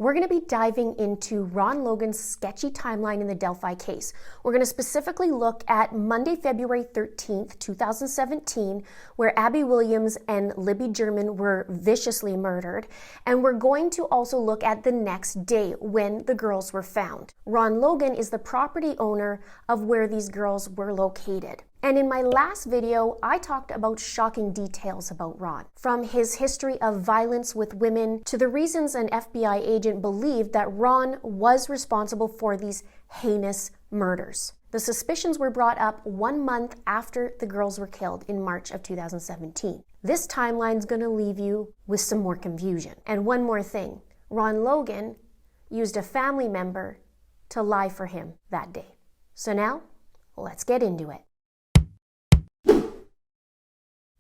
We're going to be diving into Ron Logan's sketchy timeline in the Delphi case. We're going to specifically look at Monday, February 13th, 2017, where Abby Williams and Libby German were viciously murdered. And we're going to also look at the next day when the girls were found. Ron Logan is the property owner of where these girls were located. And in my last video, I talked about shocking details about Ron. From his history of violence with women to the reasons an FBI agent believed that Ron was responsible for these heinous murders. The suspicions were brought up 1 month after the girls were killed in March of 2017. This timeline's gonna leave you with some more confusion. And one more thing, Ron Logan used a family member to lie for him that day. So now, let's get into it.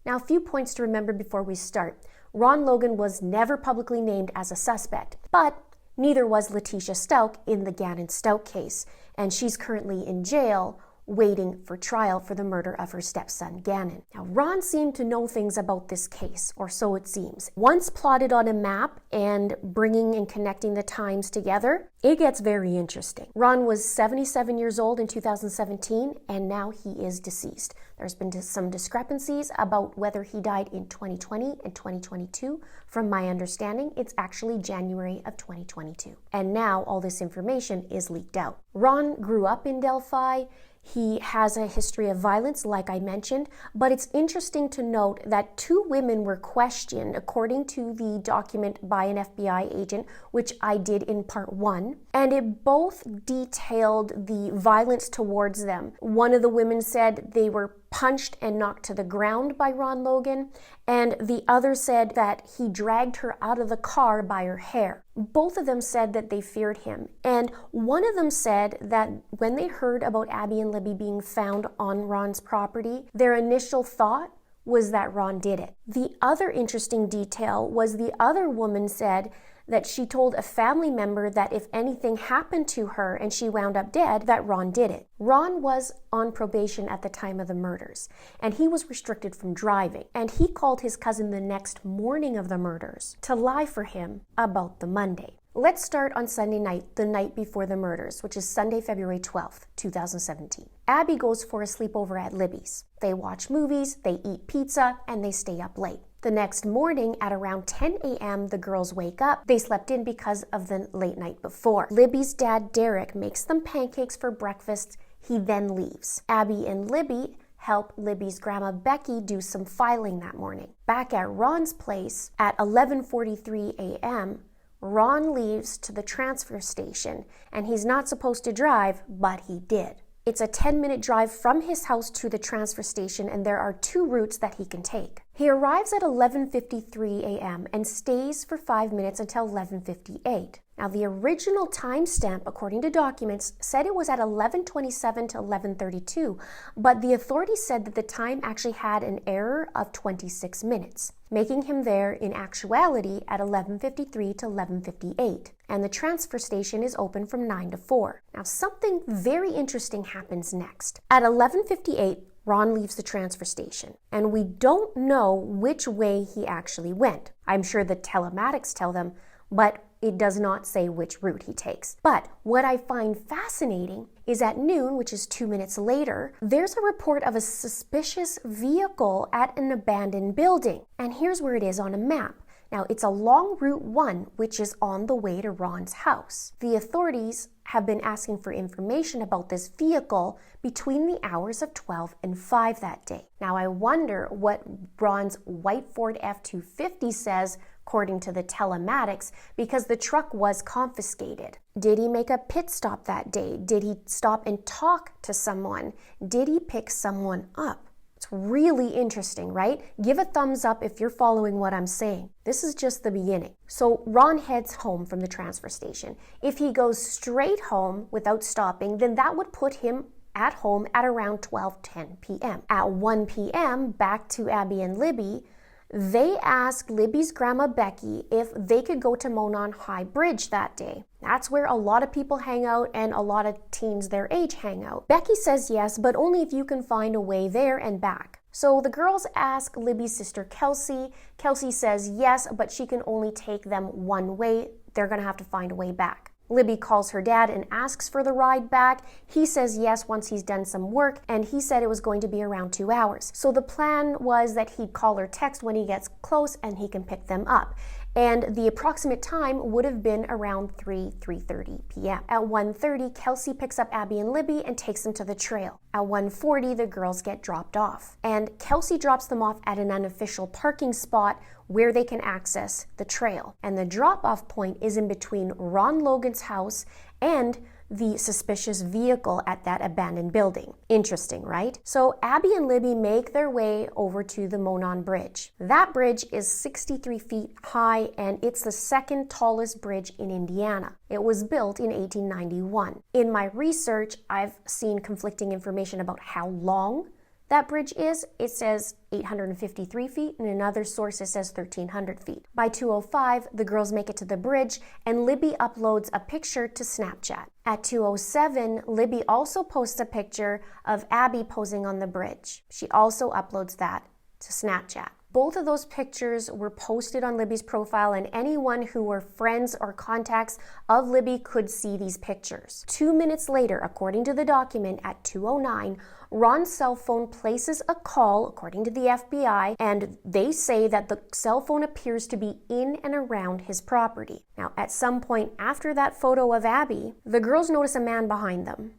Now, a few points to remember before we start. Ron Logan was never publicly named as a suspect, but neither was Letitia Stout in the Gannon Stout case, and she's currently in jail waiting for trial for the murder of her stepson, Gannon. Now, Ron seemed to know things about this case, or so it seems. Once plotted on a map and bringing and connecting the times together, it gets very interesting. Ron was 77 years old in 2017, and now he is deceased. There's been some discrepancies about whether he died in 2020 and 2022. From my understanding, it's actually January of 2022. And now all this information is leaked out. Ron grew up in Delphi. He has a history of violence, like I mentioned, but it's interesting to note that 2 women were questioned according to the document by an FBI agent, which I did in part 1, and it both detailed the violence towards them. One of the women said they were punched and knocked to the ground by Ron Logan, and the other said that he dragged her out of the car by her hair. Both of them said that they feared him, and one of them said that when they heard about Abby and Libby being found on Ron's property, their initial thought was that Ron did it. The other interesting detail was the other woman said that she told a family member that if anything happened to her and she wound up dead, that Ron did it. Ron was on probation at the time of the murders, and he was restricted from driving, and he called his cousin the next morning of the murders to lie for him about the Monday. Let's start on Sunday night, the night before the murders, which is Sunday, February 12th, 2017. Abby goes for a sleepover at Libby's. They watch movies, they eat pizza, and they stay up late. The next morning at around 10 a.m., the girls wake up. They slept in because of the late night before. Libby's dad, Derek, makes them pancakes for breakfast. He then leaves. Abby and Libby help Libby's grandma, Becky, do some filing that morning. Back at Ron's place at 11:43 a.m., Ron leaves to the transfer station, and he's not supposed to drive, but he did. It's a 10-minute drive from his house to the transfer station, and there are 2 routes that he can take. He arrives at 11:53 a.m. and stays for 5 minutes until 11:58. Now, the original timestamp, according to documents, said it was at 11:27 to 11:32, but the authorities said that the time actually had an error of 26 minutes, making him there in actuality at 11:53 to 11:58. And the transfer station is open from 9 to 4. Now, something very interesting happens next. At 11:58, Ron leaves the transfer station, and we don't know which way he actually went. I'm sure the telematics tell them, but it does not say which route he takes. But what I find fascinating is at noon, which is 2 minutes later, there's a report of a suspicious vehicle at an abandoned building. And here's where it is on a map. Now, it's along Route 1, which is on the way to Ron's house. The authorities have been asking for information about this vehicle between the hours of 12 and 5 that day. Now, I wonder what Ron's white Ford F-250 says according to the telematics, because the truck was confiscated. Did he make a pit stop that day? Did he stop and talk to someone? Did he pick someone up? It's really interesting, right? Give a thumbs up if you're following what I'm saying. This is just the beginning. So Ron heads home from the transfer station. If he goes straight home without stopping, then that would put him at home at around 12:10 p.m. At 1 p.m., back to Abby and Libby, they asked Libby's grandma Becky if they could go to Monon High Bridge that day. That's where a lot of people hang out and a lot of teens their age hang out. Becky says yes, but only if you can find a way there and back. So the girls ask Libby's sister Kelsey. Kelsey says yes, but she can only take them one way. they're going to have to find a way back. Libby calls her dad and asks for the ride back. He says yes once he's done some work, and he said it was going to be around 2 hours. So the plan was that he'd call or text when he gets close and he can pick them up. And the approximate time would have been around 3:30 p.m. At 1:30, Kelsey picks up Abby and Libby and takes them to the trail. At 1:40, the girls get dropped off. And Kelsey drops them off at an unofficial parking spot where they can access the trail. And the drop-off point is in between Ron Logan's house and the suspicious vehicle at that abandoned building. Interesting, right? So Abby and Libby make their way over to the Monon Bridge. That bridge is 63 feet high, and it's the second tallest bridge in Indiana. It was built in 1891. In my research, I've seen conflicting information about how long that bridge is. It says 853 feet, and in other sources says 1,300 feet. By 2:05, the girls make it to the bridge, and Libby uploads a picture to Snapchat. At 2:07, Libby also posts a picture of Abby posing on the bridge. She also uploads that to Snapchat. Both of those pictures were posted on Libby's profile, and anyone who were friends or contacts of Libby could see these pictures. 2 minutes later, according to the document, at 2:09, Ron's cell phone places a call, according to the FBI, and they say that the cell phone appears to be in and around his property. Now, at some point after that photo of Abby, the girls notice a man behind them,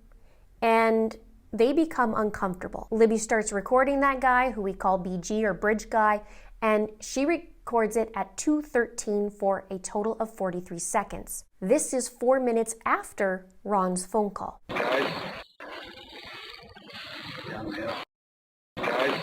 and they become uncomfortable. Libby starts recording that guy, who we call BG or Bridge Guy, and she records it at 2:13 for a total of 43 seconds. This is 4 minutes after Ron's phone call. Guys. Downhill. Guys.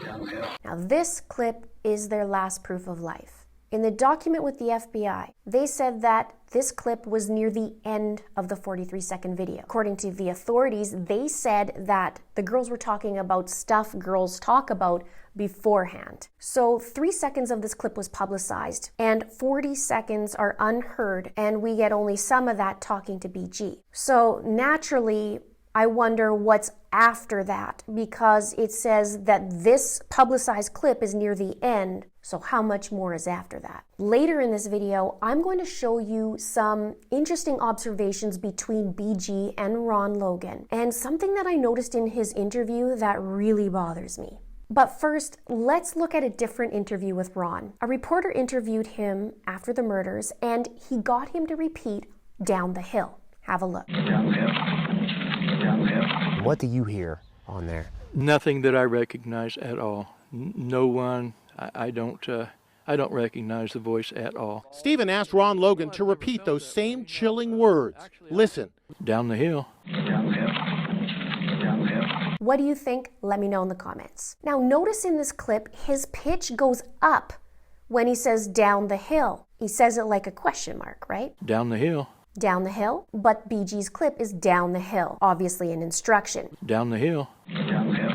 Downhill. Now this clip is their last proof of life. In the document with the FBI, they said that this clip was near the end of the 43-second video. According to the authorities, they said that the girls were talking about stuff girls talk about beforehand. So 3 seconds of this clip was publicized, and 40 seconds are unheard, and we get only some of that talking to BG. So naturally, I wonder what's after that, because it says that this publicized clip is near the end, so how much more is after that? Later in this video, I'm going to show you some interesting observations between BG and Ron Logan, and something that I noticed in his interview that really bothers me. But first, let's look at a different interview with Ron. A reporter interviewed him after the murders, and he got him to repeat "down the hill." Have a look. Downhill. Downhill. What do you hear on there? Nothing that I recognize at all. No one. I don't recognize the voice at all. Stephen asked Ron Logan to repeat those same chilling words. Listen. Down the hill. Downhill. Downhill. What do you think? Let me know in the comments. Now notice in this clip, his pitch goes up when he says "down the hill." He says it like a question mark, right? Down the hill. Down the hill, but BG's clip is "down the hill," obviously an instruction. Down the hill. Downhill.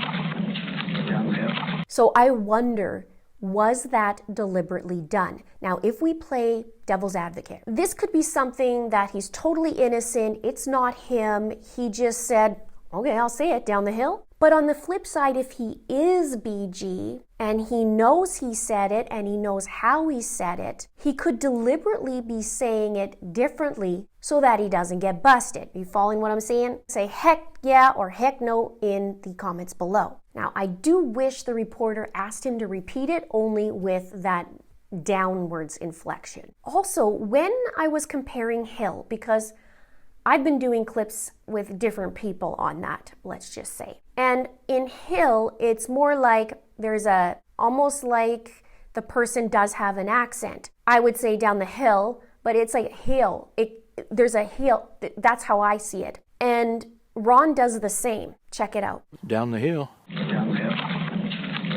Downhill. So I wonder, was that deliberately done? Now, if we play devil's advocate, this could be something that he's totally innocent, it's not him, he just said, okay, I'll say it, down the hill. But on the flip side, if he is BG and he knows he said it and he knows how he said it, he could deliberately be saying it differently so that he doesn't get busted. You following what I'm saying? Say heck yeah or heck no in the comments below. Now, I do wish the reporter asked him to repeat it, only with that downwards inflection. Also, when I was comparing hill, because I've been doing clips with different people on that, let's just say. And in hill, it's more like there's almost like the person does have an accent. I would say down the hill, but it's like hill. There's a hill. That's how I see it. And Ron does the same. Check it out. Down the hill. Downhill.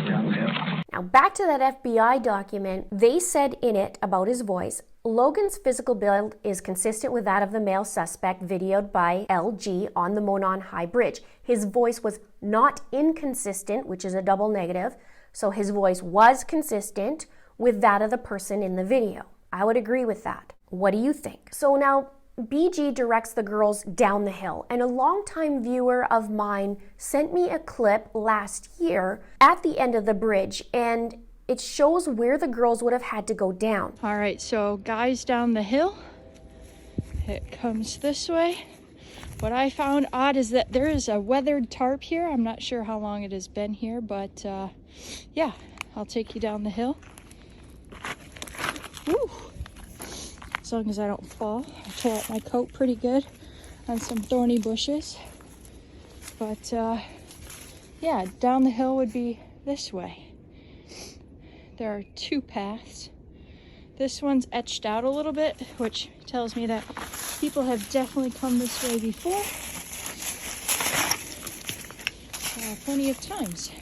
Downhill. Now back to that FBI document, they said in it about his voice, Logan's physical build is consistent with that of the male suspect videoed by LG on the Monon High Bridge. His voice was not inconsistent, which is a double negative, so his voice was consistent with that of the person in the video. I would agree with that. What do you think? So now BG directs the girls down the hill, and a longtime viewer of mine sent me a clip last year at the end of the bridge, and It shows where the girls would have had to go down. All right, so guys down the hill, it comes this way. What I found odd is that there is a weathered tarp here. I'm not sure how long it has been here, but yeah, I'll take you down the hill. Woo. As long as I don't fall. I tore up my coat pretty good on some thorny bushes. But yeah, down the hill would be this way. There are two paths. This one's etched out a little bit, which tells me that people have definitely come this way before. Plenty of times.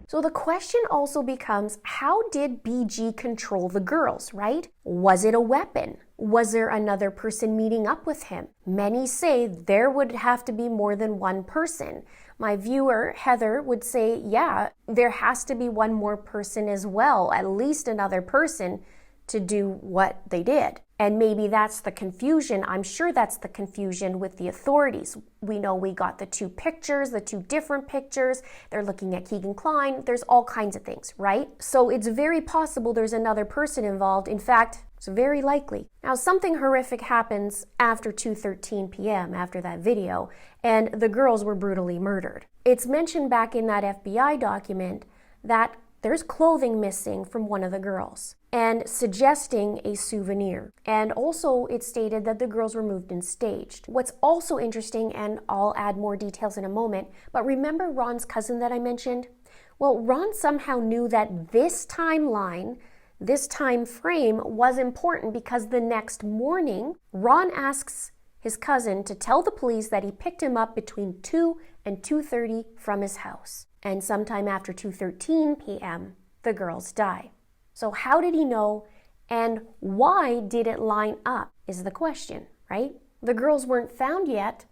So the question also becomes, how did BG control the girls, right? Was it a weapon? Was there another person meeting up with him? Many say there would have to be more than one person. My viewer, Heather, would say, yeah, there has to be one more person as well, at least another person to do what they did. And maybe that's the confusion. I'm sure that's the confusion with the authorities. We know we got the two pictures, the two different pictures. They're looking at Keegan Kline. There's all kinds of things, right? So it's very possible there's another person involved. In fact, it's very likely. Now, something horrific happens after 2:13 p.m., after that video, and the girls were brutally murdered. It's mentioned back in that FBI document that there's clothing missing from one of the girls and suggesting a souvenir. And also it stated that the girls were moved and staged. What's also interesting, and I'll add more details in a moment, but remember Ron's cousin that I mentioned? Well, Ron somehow knew that this timeline, this time frame was important because the next morning, Ron asks his cousin to tell the police that he picked him up between 2 and 2:30 from his house. And sometime after 2:13 p.m., the girls die. So how did he know, and why did it line up is the question, right? The girls weren't found yet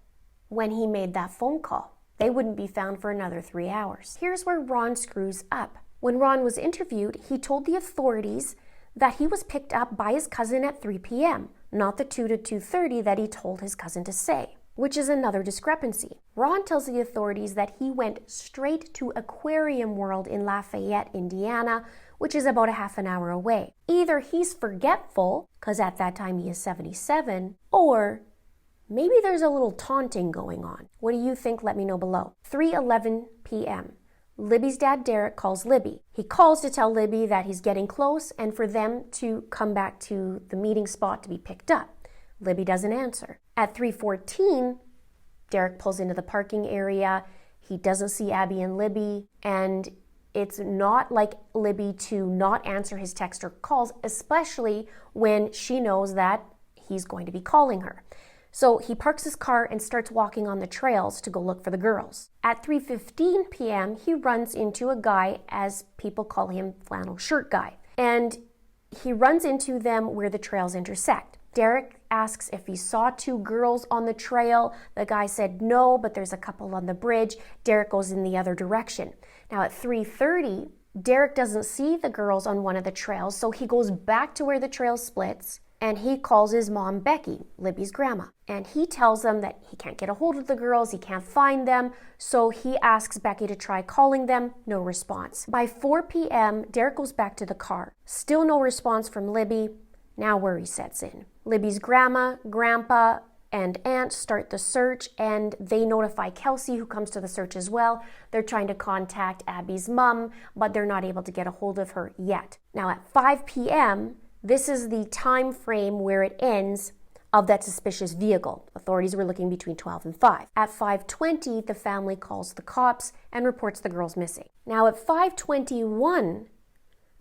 when he made that phone call. They wouldn't be found for another 3 hours. Here's where Ron screws up. When Ron was interviewed, he told the authorities that he was picked up by his cousin at 3 p.m., not the 2 to 2:30 that he told his cousin to say, which is another discrepancy. Ron tells the authorities that he went straight to Aquarium World in Lafayette, Indiana, which is about a half an hour away. Either he's forgetful, because at that time he is 77, or maybe there's a little taunting going on. What do you think? Let me know below. 3:11 p.m. Libby's dad, Derek, calls Libby. He calls to tell Libby that he's getting close and for them to come back to the meeting spot to be picked up. Libby doesn't answer. At 3:14, Derek pulls into the parking area. He doesn't see Abby and Libby, and it's not like Libby to not answer his text or calls, especially when she knows that he's going to be calling her. So he parks his car and starts walking on the trails to go look for the girls. At 3:15 p.m., he runs into a guy, as people call him, flannel shirt guy. And he runs into them where the trails intersect. Derek asks if he saw two girls on the trail. The guy said no, but there's a couple on the bridge. Derek goes in the other direction. Now at 3:30, Derek doesn't see the girls on one of the trails, so he goes back to where the trail splits and he calls his mom, Becky, Libby's grandma. And he tells them that he can't get a hold of the girls, he can't find them, so he asks Becky to try calling them, no response. By 4 p.m., Derek goes back to the car. Still no response from Libby. Now worry sets in. Libby's grandma, grandpa, and aunt start the search, and they notify Kelsey, who comes to the search as well. They're trying to contact Abby's mom, but they're not able to get a hold of her yet. Now at 5 p.m., this is the time frame where it ends of that suspicious vehicle. Authorities were looking between 12 and 5. At 5:20, the family calls the cops and reports the girls missing. Now at 5:21,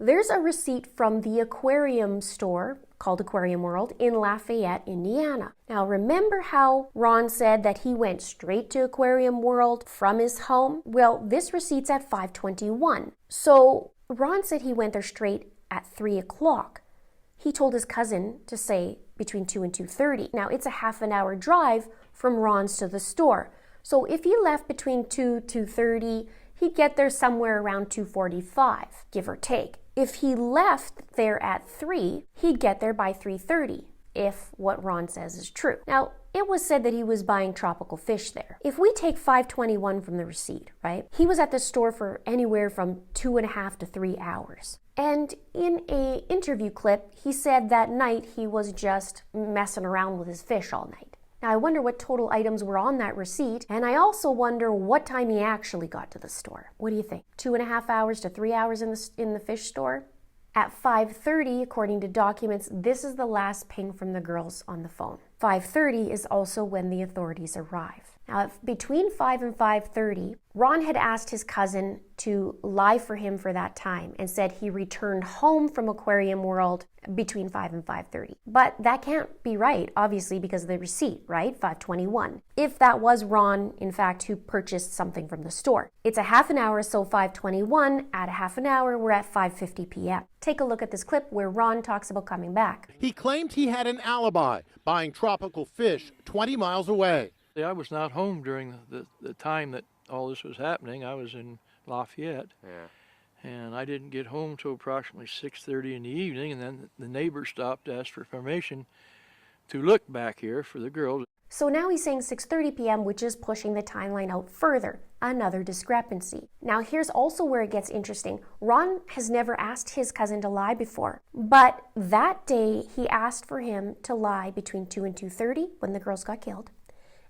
there's a receipt from the aquarium store called Aquarium World in Lafayette, Indiana. Now remember how Ron said that he went straight to Aquarium World from his home? Well, this receipt's at 5:21. So Ron said he went there straight at 3 o'clock. He told his cousin to say between 2 and 2:30. Now it's a half an hour drive from Ron's to the store. So if he left between 2:30, he'd get there somewhere around 2:45, give or take. If he left there at 3, he'd get there by 3:30, if what Ron says is true. Now, it was said that he was buying tropical fish there. If we take 521 from the receipt, right, he was at the store for anywhere from 2.5 to 3 hours. And in an interview clip, he said that night he was just messing around with his fish all night. Now, I wonder what total items were on that receipt, and I also wonder what time he actually got to the store. What do you think? 2.5 hours to 3 hours in the fish store? At 5:30, according to documents, this is the last ping from the girls on the phone. 5:30 is also when the authorities arrive. Now, between 5 and 5:30, Ron had asked his cousin to lie for him for that time and said he returned home from Aquarium World between 5 and 5:30. But that can't be right, obviously, because of the receipt, right? 521. If that was Ron, in fact, who purchased something from the store. It's a half an hour, so 521. Add a half an hour, we're at 5:50 p.m. Take a look at this clip where Ron talks about coming back. He claimed he had an alibi, buying tropical fish 20 miles away. I was not home during the time that all this was happening. I was in Lafayette. Yeah. And I didn't get home till approximately 6:30 in the evening, and then the neighbor stopped to ask for permission to look back here for the girls. So now he's saying 6:30 p.m., which is pushing the timeline out further. Another discrepancy. Now here's also where it gets interesting. Ron has never asked his cousin to lie before, but that day he asked for him to lie between 2 and 2:30 when the girls got killed,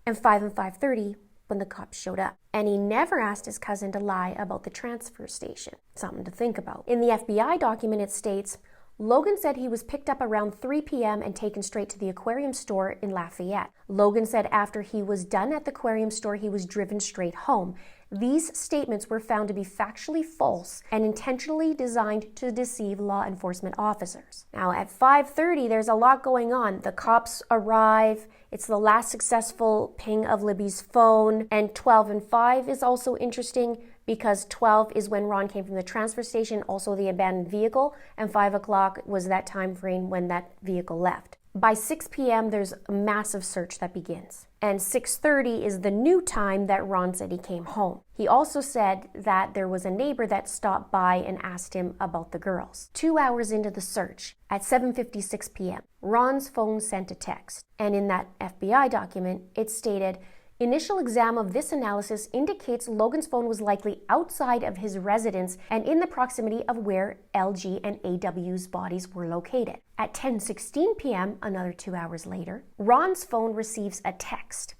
and 5 and 5:30 when the cops showed up. And he never asked his cousin to lie about the transfer station. Something to think about. In the FBI document, it states, Logan said he was picked up around 3 p.m. and taken straight to the aquarium store in Lafayette. Logan said after he was done at the aquarium store, he was driven straight home. These statements were found to be factually false and intentionally designed to deceive law enforcement officers. Now at 5:30, there's a lot going on. The cops arrive. It's the last successful ping of Libby's phone. And 12 and 5 is also interesting because 12 is when Ron came from the transfer station, also the abandoned vehicle, and 5 o'clock was that time frame when that vehicle left. By 6 p.m., there's a massive search that begins. And 6:30 is the new time that Ron said he came home. He also said that there was a neighbor that stopped by and asked him about the girls. 2 hours into the search, at 7:56 p.m., Ron's phone sent a text. And in that FBI document, it stated, initial exam of this analysis indicates Logan's phone was likely outside of his residence and in the proximity of where LG and AW's bodies were located. At 10:16 p.m., another 2 hours later, Ron's phone receives a text.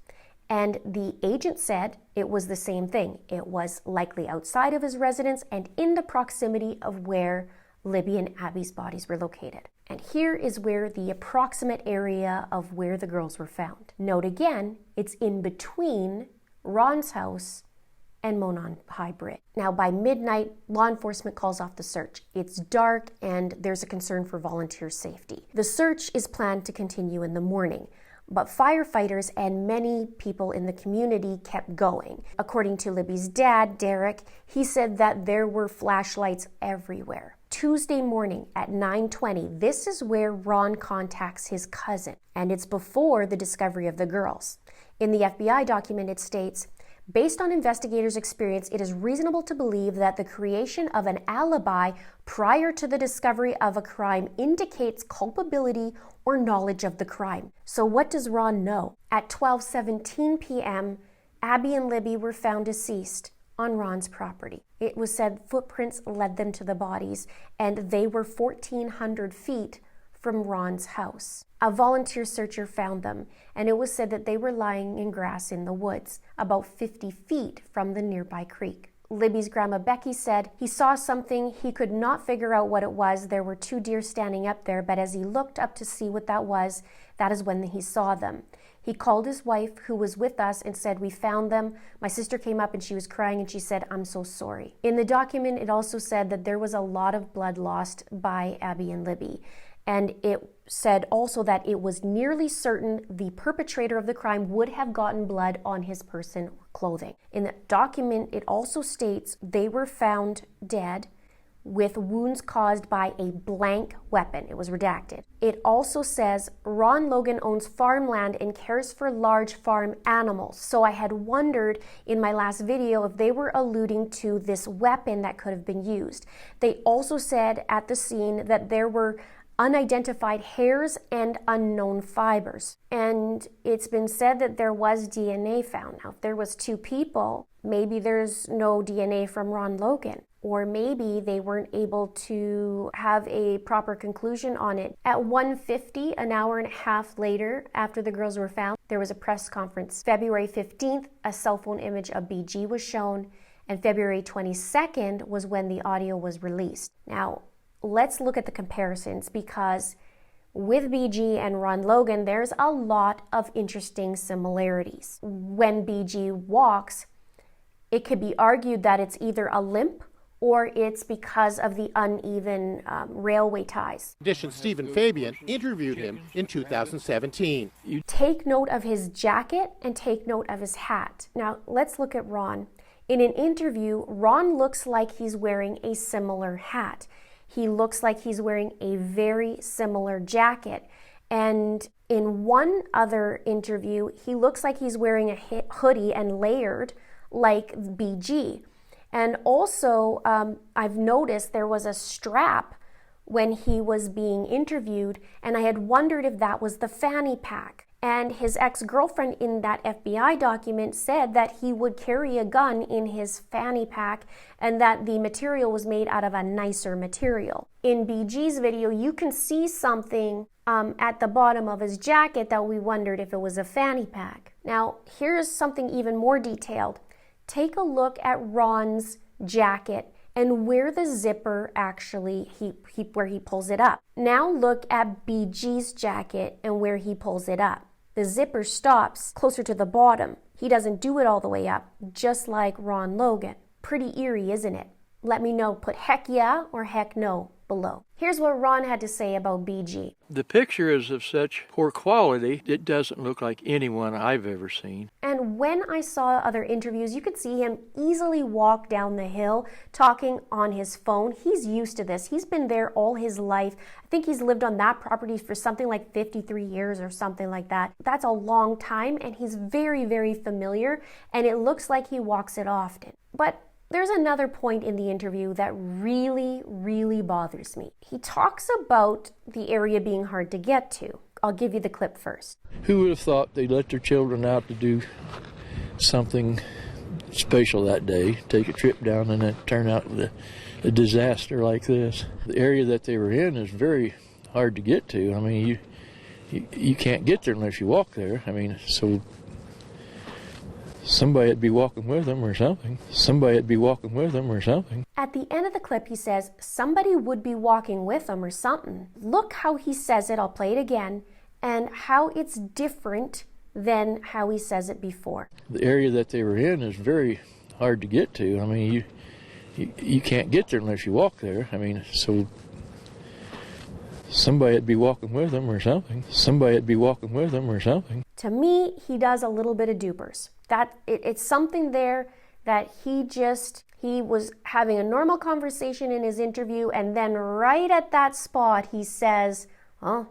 And the agent said it was the same thing. It was likely outside of his residence and in the proximity of where Libby and Abby's bodies were located. And here is where the approximate area of where the girls were found. Note again, it's in between Ron's house and Monon High Bridge. Now by midnight, law enforcement calls off the search. It's dark and there's a concern for volunteer safety. The search is planned to continue in the morning, but firefighters and many people in the community kept going. According to Libby's dad, Derek, he said that there were flashlights everywhere. Tuesday morning at 9:20, this is where Ron contacts his cousin, and it's before the discovery of the girls. In the FBI document, it states, based on investigators' experience, it is reasonable to believe that the creation of an alibi prior to the discovery of a crime indicates culpability or knowledge of the crime. So what does Ron know? At 12:17 p.m., Abby and Libby were found deceased on Ron's property. It was said footprints led them to the bodies, and they were 1,400 feet from Ron's house. A volunteer searcher found them, and it was said that they were lying in grass in the woods, about 50 feet from the nearby creek. Libby's grandma Becky said he saw something. He could not figure out what it was. There were 2 deer standing up there, but as he looked up to see what that was, that is when he saw them. He called his wife, who was with us, and said, we found them. My sister came up and she was crying and she said, I'm so sorry. In the document, it also said that there was a lot of blood lost by Abby and Libby. And it said also that it was nearly certain the perpetrator of the crime would have gotten blood on his person or clothing. In the document, it also states they were found dead with wounds caused by a blank weapon. It was redacted. It also says Ron Logan owns farmland and cares for large farm animals. So I had wondered in my last video if they were alluding to this weapon that could have been used. They also said at the scene that there were unidentified hairs and unknown fibers. And it's been said that there was DNA found. Now, if there was two people, maybe there's no DNA from Ron Logan. Or maybe they weren't able to have a proper conclusion on it. At 1:50, an hour and a half later, after the girls were found, there was a press conference. February 15th, a cell phone image of BG was shown, and February 22nd was when the audio was released. Now, let's look at the comparisons, because with BG and Ron Logan, there's a lot of interesting similarities. When BG walks, it could be argued that it's either a limp or it's because of the uneven railway ties. In addition, Stephen Fabian interviewed him in 2017. Take note of his jacket and take note of his hat. Now, let's look at Ron. In an interview, Ron looks like he's wearing a similar hat. He looks like he's wearing a very similar jacket. And in one other interview, he looks like he's wearing a hoodie and layered like BG. And also, I've noticed there was a strap when he was being interviewed, and I had wondered if that was the fanny pack. And his ex-girlfriend in that FBI document said that he would carry a gun in his fanny pack and that the material was made out of a nicer material. In BG's video, you can see something at the bottom of his jacket that we wondered if it was a fanny pack. Now, here's something even more detailed. Take a look at Ron's jacket and where the zipper actually, where he pulls it up. Now look at BG's jacket and where he pulls it up. The zipper stops closer to the bottom. He doesn't do it all the way up, just like Ron Logan. Pretty eerie, isn't it? Let me know, put heck yeah or heck no below. Here's what Ron had to say about BG. The picture is of such poor quality, it doesn't look like anyone I've ever seen. And when I saw other interviews, you could see him easily walk down the hill talking on his phone. He's used to this. He's been there all his life. I think he's lived on that property for something like 53 years or something like that. That's a long time, and he's very, very familiar, and it looks like he walks it often. But there's another point in the interview that really, really bothers me. He talks about the area being hard to get to. I'll give you the clip first. Who would have thought they'd let their children out to do something special that day, take a trip down, and it turn out a disaster like this? The area that they were in is very hard to get to. I mean, you can't get there unless you walk there. I mean, so somebody would be walking with them or something. Somebody would be walking with them or something. At the end of the clip, he says, somebody would be walking with them or something. Look how he says it, I'll play it again, and how it's different than how he says it before. The area that they were in is very hard to get to. I mean, you can't get there unless you walk there. I mean, so somebody would be walking with them or something. Somebody would be walking with them or something. To me, he does a little bit of dupers. It's something there that he was having a normal conversation in his interview, and then right at that spot he says, oh,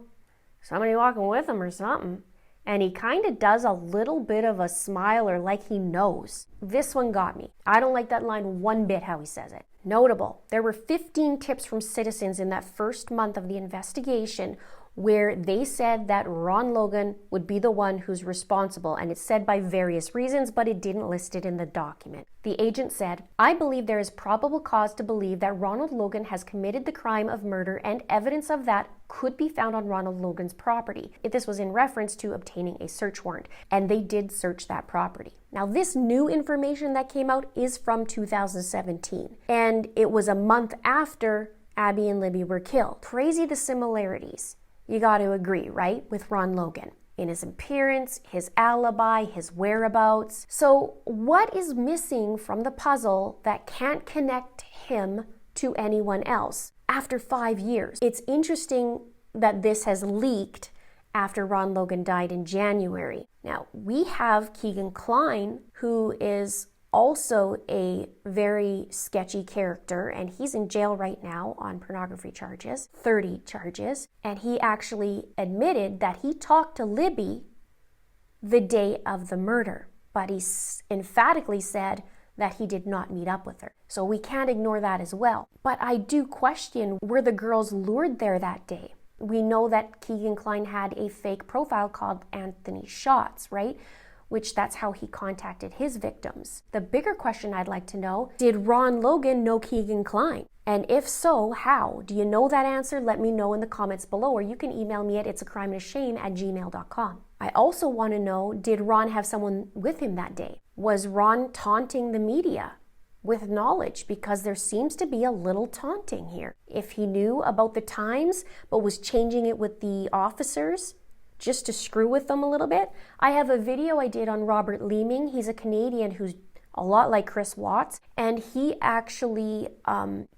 somebody walking with him or something. And he kind of does a little bit of a smile, or like he knows. This one got me. I don't like that line one bit how he says it. Notable, there were 15 tips from citizens in that first month of the investigation where they said that Ron Logan would be the one who's responsible, and it's said by various reasons, but it didn't list it in the document. The agent said, I believe there is probable cause to believe that Ronald Logan has committed the crime of murder, and evidence of that could be found on Ronald Logan's property. If this was in reference to obtaining a search warrant, and they did search that property. Now, this new information that came out is from 2017, and it was a month after Abby and Libby were killed. Crazy the similarities. You got to agree, right, with Ron Logan in his appearance, his alibi, his whereabouts. So what is missing from the puzzle that can't connect him to anyone else after 5 years? It's interesting that this has leaked after Ron Logan died in January. Now, we have Keegan Kline, who is also a very sketchy character, and he's in jail right now on pornography charges, 30 charges, and he actually admitted that he talked to Libby the day of the murder, but he emphatically said that he did not meet up with her. So we can't ignore that as well. But I do question, were the girls lured there that day? We know that Keegan Kline had a fake profile called Anthony Shots, right? Which that's how he contacted his victims. The bigger question I'd like to know, did Ron Logan know Keegan Kline? And if so, how? Do you know that answer? Let me know in the comments below, or you can email me at itsacrimeandashame@gmail.com. I also want to know, did Ron have someone with him that day? Was Ron taunting the media with knowledge? Because there seems to be a little taunting here. If he knew about the times but was changing it with the officers just to screw with them a little bit. I have a video I did on Robert Leeming. He's a Canadian who's a lot like Chris Watts, and he actually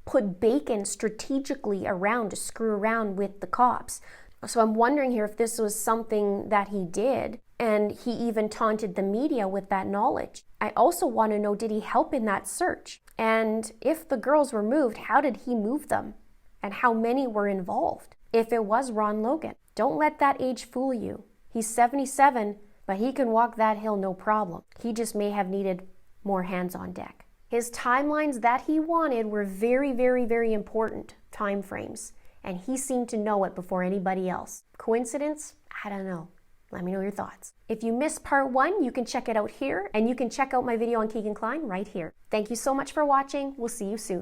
put bacon strategically around to screw around with the cops. So I'm wondering here if this was something that he did, and he even taunted the media with that knowledge. I also want to know, did he help in that search? And if the girls were moved, how did he move them? And how many were involved? If it was Ron Logan. Don't let that age fool you. He's 77, but he can walk that hill no problem. He just may have needed more hands on deck. His timelines that he wanted were very, very, very important time frames, and he seemed to know it before anybody else. Coincidence? I don't know. Let me know your thoughts. If you missed part 1, you can check it out here, and you can check out my video on Keegan Kline right here. Thank you so much for watching. We'll see you soon.